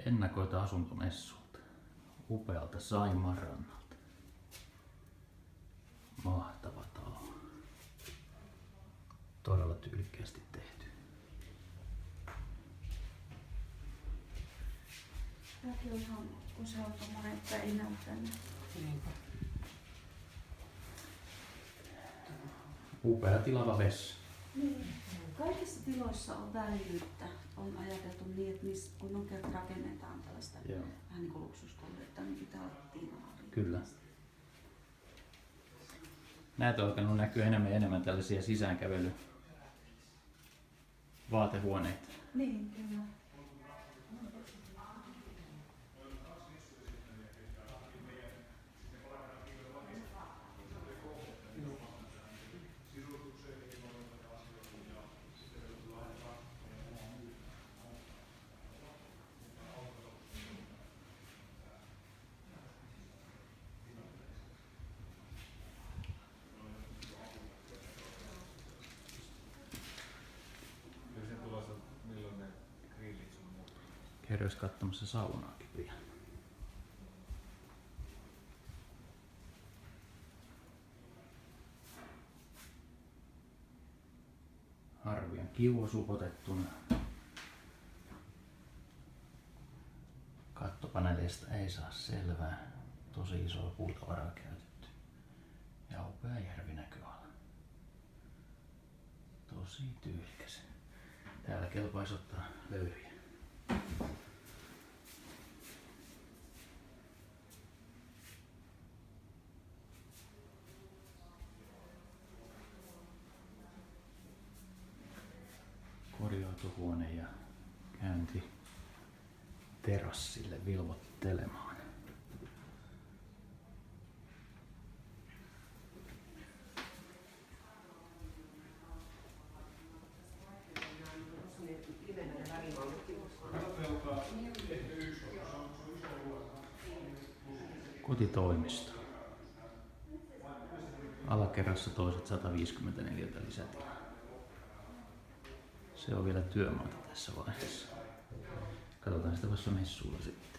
ennakoita asuntomessulta. Upealta Saimaan rannalta. Mahtava talo. Todella tyylikkäästi tehty. Tämäkin on ihan, kun se on tommonen, että ei näy tänne. Upea tilava vessa. Niin. Kaikissa tiloissa on väljyyttä. On ajateltu niin, että kun on kerta rakennetaan tällaista Joo. vähän niin kuin luksuskohdetta, niin pitää olla tilaa. Kyllä. Näet on alkanut näkyä enemmän tällaisia sisäänkävely vaatehuoneita. Niin, kyllä. Kerrois katsomassa saunaakin vielä. Harvian kiuas upotettuna. Kattopaneeleista ei saa selvää. Tosi isoa puutavaraa käytetty. Ja upea järvinäköala. Tosi tyylikäs. Täällä kelpaisi ottaa löyhyjä. Korjautuhuone ja käynti terassille vilvoittelemaan. Kotitoimisto. Alakerrassa toiset 154 lisätilaa. Se on vielä työmaata tässä vaiheessa. Katsotaan sitä vasta messuilla sitten.